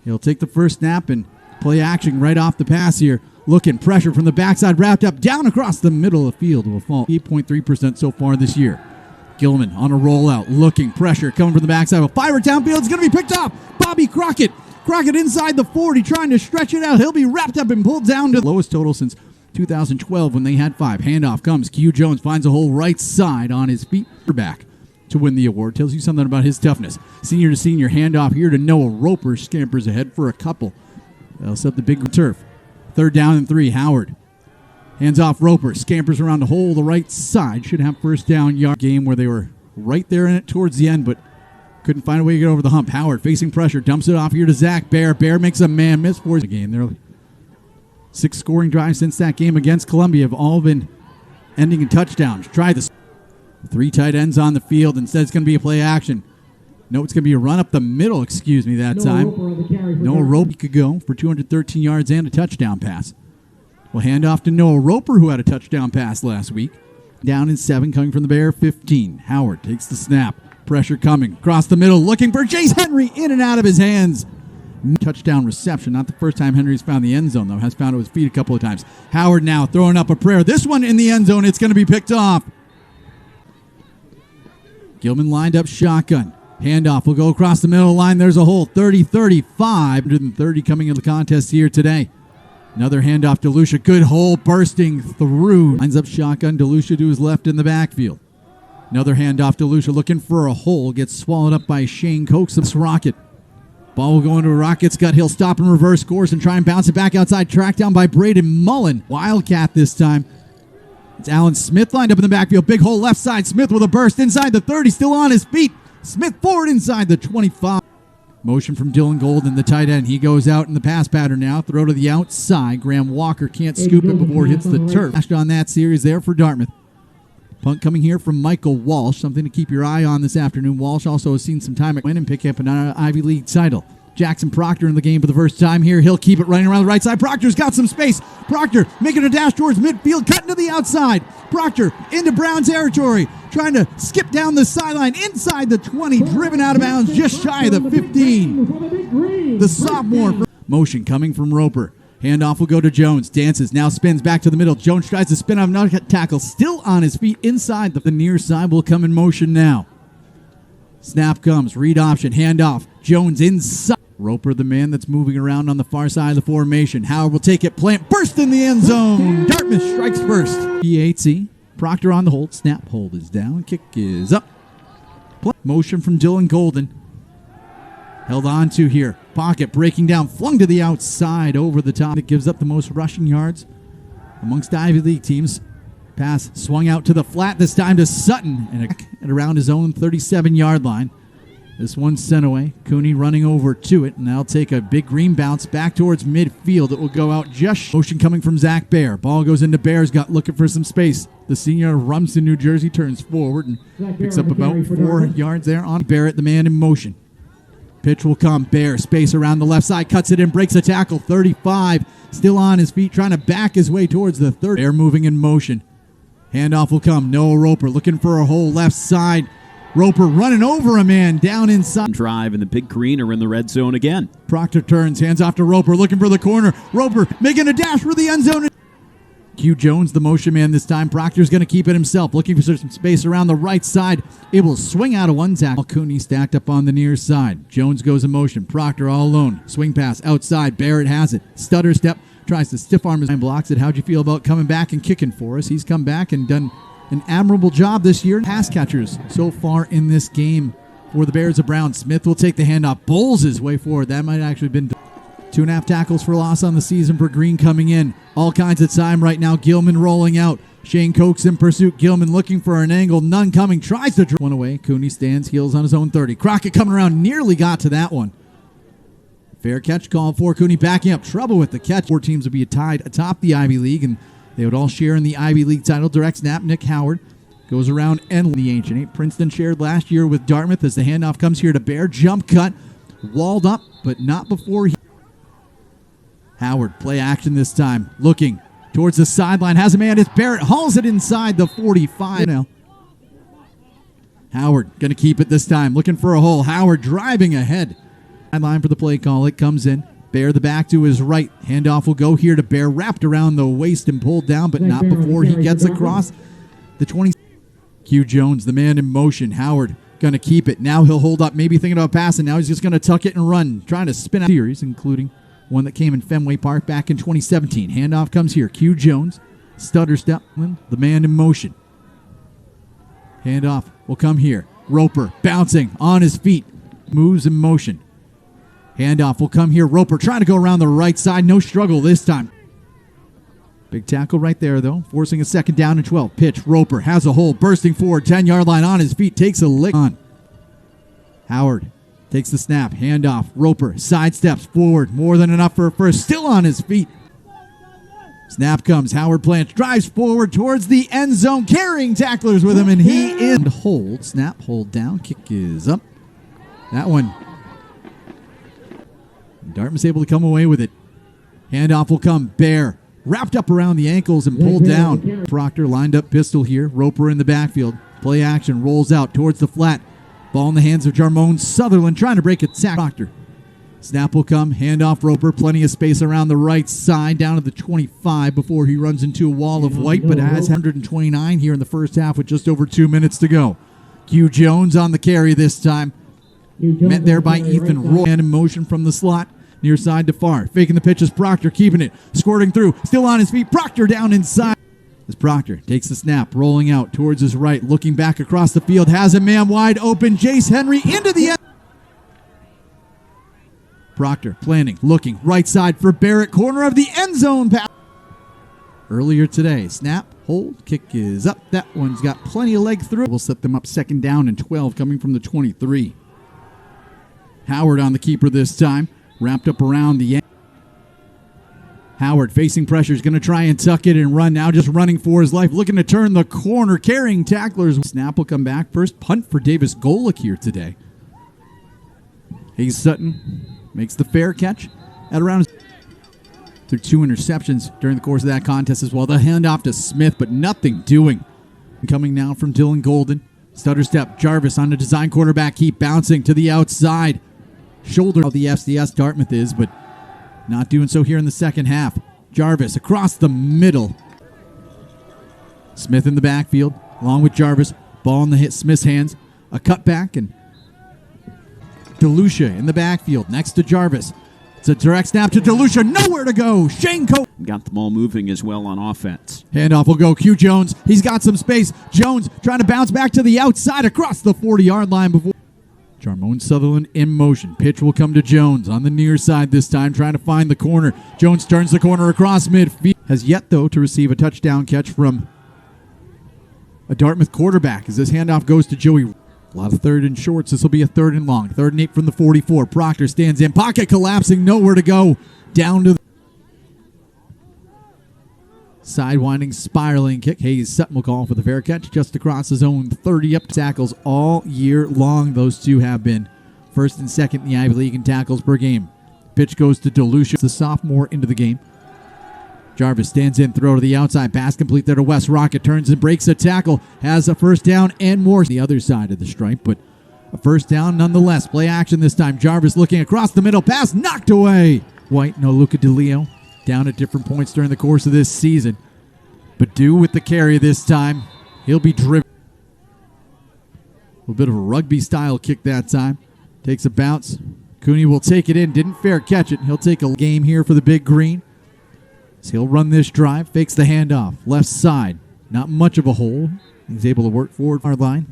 He'll take the first snap and play action right off the pass here. Looking, pressure from the backside, wrapped up, down across the middle of the field. Will fall 8.3% so far this year. Gilman on a rollout, looking, pressure coming from the backside. A fire downfield, it's going to be picked off. Bobby Crockett. Crockett inside the 40, trying to stretch it out. He'll be wrapped up and pulled down to the lowest total since 2012 when they had 5. Handoff comes. Q Jones finds a hole right side on his feet. Back to win the award. Tells you something about his toughness. Senior to senior, handoff here to Noah Roper. Scampers ahead for a couple. They'll set the big turf. 3rd down and 3. Howard. Hands off Roper. Scampers around the hole the right side. Should have first down yard. Game where they were right there in it towards the end, but couldn't find a way to get over the hump. Howard facing pressure. Dumps it off here to Zach Bear. Bear makes a man miss for the game. There 6 scoring drives since that game against Columbia have all been ending in touchdowns. Try this. 3 tight ends on the field. Instead, it's going to be a play action. No, it's going to be a run up the middle, that time. Noah Roper could go for 213 yards and a touchdown pass. We'll hand off to Noah Roper, who had a touchdown pass last week. Down in 7, coming from the Bear 15. Howard takes the snap. Pressure coming. Across the middle, looking for Chase Henry. In and out of his hands. Touchdown reception. Not the first time Henry's found the end zone, though. Has found it with his feet a couple of times. Howard now throwing up a prayer. This one in the end zone. It's going to be picked off. Gilman lined up shotgun. Handoff will go across the middle line. There's a hole. 30-35. 130 coming into the contest here today. Another handoff to Lucia. Good hole bursting through. Lines up shotgun. DeLucia to his left in the backfield. Another handoff to Lucia looking for a hole. Gets swallowed up by Shane Cokes. This Rocket. Ball will go into a Rocket's gut. He'll stop and reverse course and try and bounce it back outside. Tracked down by Braden Mullen. Wildcat this time. It's Alan Smith lined up in the backfield. Big hole left side. Smith with a burst inside the 30. Still on his feet. Smith forward inside the 25. Motion from Dylan Golden, the tight end. He goes out in the pass pattern now. Throw to the outside. Graham Walker can't scoop it before it hits the turf. Flashed on that series there for Dartmouth. Punt coming here from Michael Walsh. Something to keep your eye on this afternoon. Walsh also has seen some time at win and pick up an Ivy League title. Jackson Proctor in the game for the first time here. He'll keep it running around the right side. Proctor's got some space. Proctor making a dash towards midfield, cutting to the outside. Proctor into Brown territory, trying to skip down the sideline inside the 20, driven out of bounds just shy of the 15. The sophomore. Motion coming from Roper. Handoff will go to Jones. Dances, now spins back to the middle. Jones tries to spin off another tackle. Still on his feet inside. The near side will come in motion now. Snap comes. Read option. Handoff. Jones inside. Roper, the man that's moving around on the far side of the formation. Howard will take it. Plant. Burst in the end zone. Dartmouth strikes first. E8C. Proctor on the hold. Snap. Hold is down. Kick is up. Motion from Dylan Golden. Held on to here. Pocket breaking down. Flung to the outside over the top. It gives up the most rushing yards amongst Ivy League teams. Pass swung out to the flat. This time to Sutton. And around his own 37-yard line. This one's sent away. Cooney running over to it. And that'll take a big green bounce back towards midfield. It will go out just. Motion coming from Zach Bear. Ball goes into Bear's gut looking for some space. The senior of Rumsden, New Jersey, turns forward and picks up about 4 yards there on Barrett, the man in motion. Pitch will come. Bear, space around the left side. Cuts it in, breaks a tackle. 35. Still on his feet, trying to back his way towards the 30. Bear moving in motion. Handoff will come. Noah Roper looking for a hole left side. Roper running over a man down inside. Drive and the Big Green are in the red zone again. Proctor turns, hands off to Roper, looking for the corner. Roper making a dash for the end zone. Q Jones, the motion man this time. Proctor's going to keep it himself, looking for some space around the right side. Able to swing out of one tackle. Cooney stacked up on the near side. Jones goes in motion. Proctor all alone. Swing pass outside. Barrett has it. Stutter step. Tries to stiff arm his line, blocks it. How'd you feel about coming back and kicking for us? He's come back and done an admirable job this year. Pass catchers so far in this game for the Bears of Brown. Smith will take the handoff. Bowls his way forward. That might actually have been 2.5 tackles for loss on the season for Green coming in. All kinds of time right now. Gilman rolling out. Shane Cokes in pursuit. Gilman looking for an angle. None coming. Tries to draw one away. Cooney stands, heels on his own 30. Crockett coming around. Nearly got to that one. Fair catch call for Cooney backing up. Trouble with the catch. 4 teams would be tied atop the Ivy League, and they would all share in the Ivy League title. Direct snap. Nick Howard goes around and the Ancient 8. Princeton shared last year with Dartmouth as the handoff comes here to Bear. Jump cut. Walled up, but not before he... Howard, play action this time. Looking towards the sideline. Has a man. It's Barrett. Hauls it inside the 45 now. Howard going to keep it this time. Looking for a hole. Howard driving ahead. line for the play call. It comes in. Bear the back to his right. Handoff will go here to Bear, wrapped around the waist and pulled down, but not before he gets across the 20. Q Jones, the man in motion. Howard going to keep it. Now he'll hold up, maybe thinking about passing. Now he's just going to tuck it and run, trying to spin out series, including one that came in Fenway Park back in 2017. Handoff comes here. Q Jones, stutter step, the man in motion. Handoff will come here. Roper bouncing on his feet, moves in motion. Handoff will come here. Roper trying to go around the right side. No struggle this time. Big tackle right there, though, forcing a second down and 12. Pitch. Roper has a hole, bursting forward, 10-yard line on his feet, takes a lick on. Howard takes the snap. Handoff. Roper sidesteps forward. More than enough for a first. Still on his feet. Snap comes. Howard Plants drives forward towards the end zone, carrying tacklers with him, and he is hold. Snap, hold down. Kick is up. That one. Dartmouth's able to come away with it. Handoff will come. Bear wrapped up around the ankles and pulled down. Proctor lined up pistol here. Roper in the backfield. Play action. Rolls out towards the flat. Ball in the hands of Jarmone Sutherland trying to break a sack. Proctor. Snap will come. Handoff Roper. Plenty of space around the right side down to the 25 before he runs into a wall of white, but has 129 here in the first half with just over 2 minutes to go. Q Jones on the carry this time. Met there by Ethan Roy. And in motion from the slot. Near side to far. Faking the pitch is Proctor, keeping it. Squirting through. Still on his feet. Proctor down inside. As Proctor takes the snap. Rolling out towards his right. Looking back across the field. Has a man wide open. Jace Henry into the end. Proctor planning. Looking. Right side for Barrett. Corner of the end zone pass. Earlier today. Snap. Hold. Kick is up. That one's got plenty of leg through. We'll set them up second down and 12 coming from the 23. Howard on the keeper this time. Wrapped up around the end. Howard facing pressure is going to try and tuck it and run. Now just running for his life. Looking to turn the corner. Carrying tacklers. Snap will come back. First punt for Davis Golick here today. Hayes Sutton makes the fair catch at around. Through 2 interceptions during the course of that contest as well. The handoff to Smith, but nothing doing. Coming now from Dylan Golden. Stutter step. Jarvis on the design quarterback. Keep bouncing to the outside. Shoulder of the FCS Dartmouth is, but not doing so here in the second half. Jarvis across the middle. Smith in the backfield, along with Jarvis. Ball in the Smith's hands. A cutback, and DeLucia in the backfield next to Jarvis. It's a direct snap to DeLucia. Nowhere to go. Shane Coe got the ball moving as well on offense. Handoff will go. Q Jones. He's got some space. Jones trying to bounce back to the outside across the 40-yard line before. Jarmone Sutherland in motion. Pitch will come to Jones on the near side this time, trying to find the corner. Jones turns the corner across midfield. Has yet, though, to receive a touchdown catch from a Dartmouth quarterback as this handoff goes to Joey. A lot of third and shorts. This will be a 3rd and long. 3rd and 8 from the 44. Proctor stands in. Pocket collapsing. Nowhere to go. Down to the sidewinding, spiraling kick. Hayes Sutton will call for the fair catch just across his own 30 up tackles all year long. Those two have been first and second in the Ivy League in tackles per game. Pitch goes to DeLucia, the sophomore, into the game. Jarvis stands in, throw to the outside, pass complete there to West. Rocket turns and breaks a tackle, has a first down and more. The other side of the stripe, but a first down nonetheless. Play action this time. Jarvis looking across the middle, pass knocked away. White, no Luca DeLeo. Down at different points during the course of this season. But due with the carry this time. He'll be driven. A little bit of a rugby-style kick that time. Takes a bounce. Cooney will take it in. Didn't fair catch it. He'll take a game here for the Big Green. So he'll run this drive. Fakes the handoff. Left side. Not much of a hole. He's able to work forward hard line.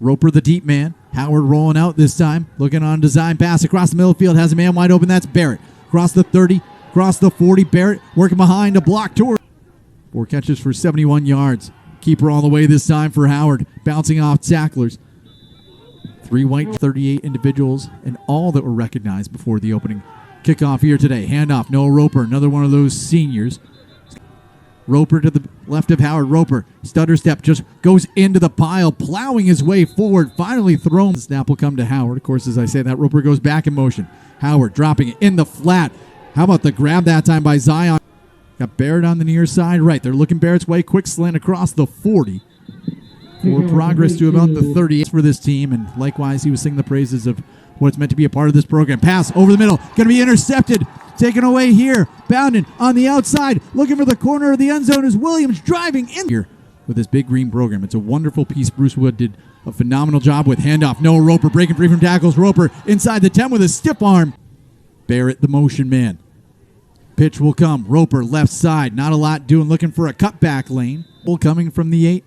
Roper the deep man. Howard rolling out this time. Looking on design pass across the middle field. Has a man wide open. That's Barrett. Across the 30. Across the 40, Barrett working behind a block toward. 4 catches for 71 yards. Keeper all the way this time for Howard. Bouncing off tacklers. 3 white, 38 individuals, and all that were recognized before the opening kickoff here today. Handoff, Noah Roper, another one of those seniors. Roper to the left of Howard. Roper, stutter step, just goes into the pile, plowing his way forward. Finally thrown. The snap will come to Howard. Of course, as I say that, Roper goes back in motion. Howard dropping it in the flat. How about the grab that time by Zion? Got Barrett on the near side right. They're looking Barrett's way. Quick slant across the 40. For progress to about the 38 for this team. And likewise, he was singing the praises of what it's meant to be a part of this program. Pass over the middle, going to be intercepted, taken away here. Bounding on the outside, looking for the corner of the end zone is Williams, driving in here with this big green program. It's a wonderful piece. Bruce Wood did a phenomenal job with handoff. Noah Roper breaking free from tackles. Roper inside the 10 with a stiff arm. Barrett, the motion man. Pitch will come. Roper left side. Not a lot doing. Looking for a cutback lane. Coming from the 8.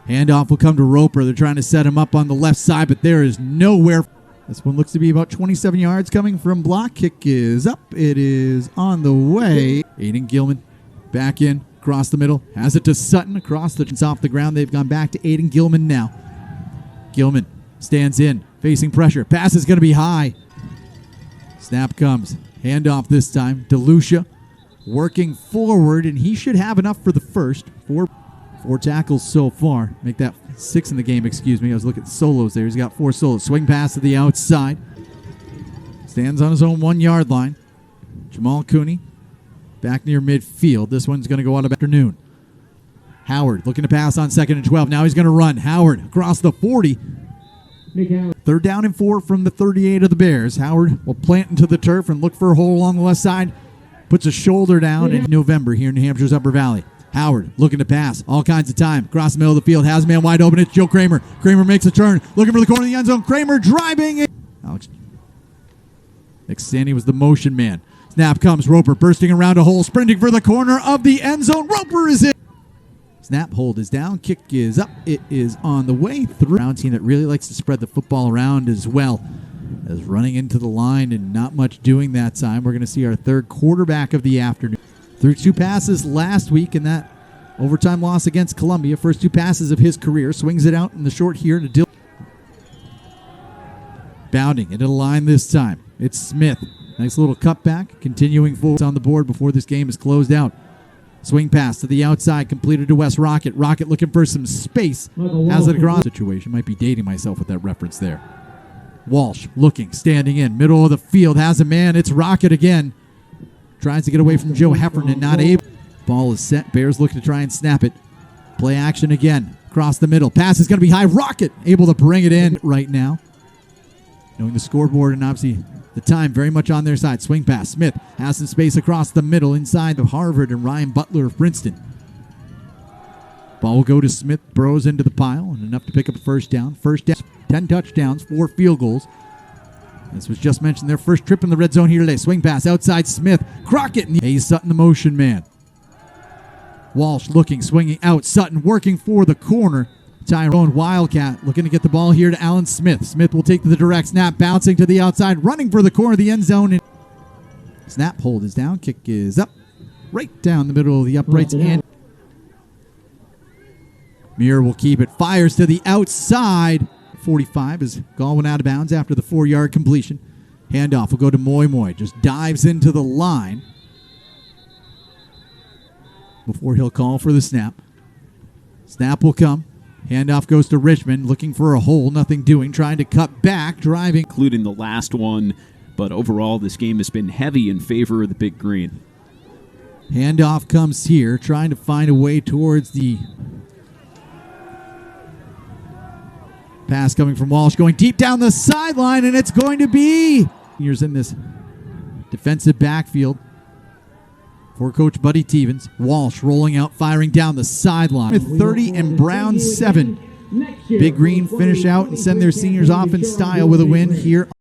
Handoff will come to Roper. They're trying to set him up on the left side, but there is nowhere. This one looks to be about 27 yards coming from block. Kick is up. It is on the way. Aiden Gilman back in. Across the middle. Has it to Sutton. Across the off the ground. They've gone back to Aiden Gilman now. Gilman stands in. Facing pressure. Pass is going to be high. Snap comes. Handoff this time. DeLucia working forward, and he should have enough for the first. Four tackles so far. Make that 6 in the game, excuse me. I was looking at solos there. He's got 4 solos. Swing pass to the outside. Stands on his own 1-yard line. Jamal Cooney back near midfield. This one's going to go out of afternoon. Howard looking to pass on 2nd and 12. Now he's going to run. Howard across the 40. 3rd down and 4 from the 38 of the Bears. Howard will plant into the turf and look for a hole along the left side. Puts a shoulder down in November here in New Hampshire's Upper Valley. Howard looking to pass. All kinds of time. Across the middle of the field. Has a man wide open. It's Joe Kramer. Kramer makes a turn. Looking for the corner of the end zone. Kramer driving. Alex Sandy was the motion man. Snap comes. Roper bursting around a hole. Sprinting for the corner of the end zone. Roper is in. Snap, hold is down, kick is up. It is on the way through. Round team that really likes to spread the football around as well as running into the line and not much doing that time. We're going to see our 3rd quarterback of the afternoon. Threw 2 passes last week in that overtime loss against Columbia. First 2 passes of his career. Swings it out in the short here to Dill. Bounding into the line this time. It's Smith. Nice little cutback. Continuing forward on the board before this game is closed out. Swing pass to the outside, completed to Wes Rocket. Rocket looking for some space. Has it across situation. Might be dating myself with that reference there. Walsh looking, standing in, middle of the field. Has a man. It's Rocket again. Tries to get away from Joe Heffernan, not able. Ball is set. Bears looking to try and snap it. Play action again. Across the middle. Pass is going to be high. Rocket able to bring it in right now. Knowing the scoreboard and obviously the time very much on their side. Swing pass. Smith has some space across the middle inside of Harvard and Ryan Butler of Princeton. Ball will go to Smith. Burrows into the pile and enough to pick up a first down. First down, 10 touchdowns, 4 field goals. This was just mentioned their first trip in the red zone here today. Swing pass outside Smith. Crockett. Hayes Sutton, the motion man. Walsh looking, swinging out. Sutton working for the corner. Tyrone Wildcat looking to get the ball here to Alan Smith. Smith will take the direct snap, bouncing to the outside, running for the corner of the end zone. Snap, hold is down, kick is up, right down the middle of the uprights. And Muir will keep it, fires to the outside. 45 is Galwin out of bounds after the 4-yard completion. Handoff will go to Moy Moy, just dives into the line before he'll call for the snap. Snap will come. Handoff goes to Richmond, looking for a hole, nothing doing, trying to cut back, driving. Including the last one, but overall this game has been heavy in favor of the Big Green. Handoff comes here, trying to find a way towards the pass coming from Walsh, going deep down the sideline, and it's going to be years in this defensive backfield for Coach Buddy Tevens. Walsh rolling out, firing down the sideline. With 30 and Brown 7. Big Green finish out and send their seniors off in style with a win here.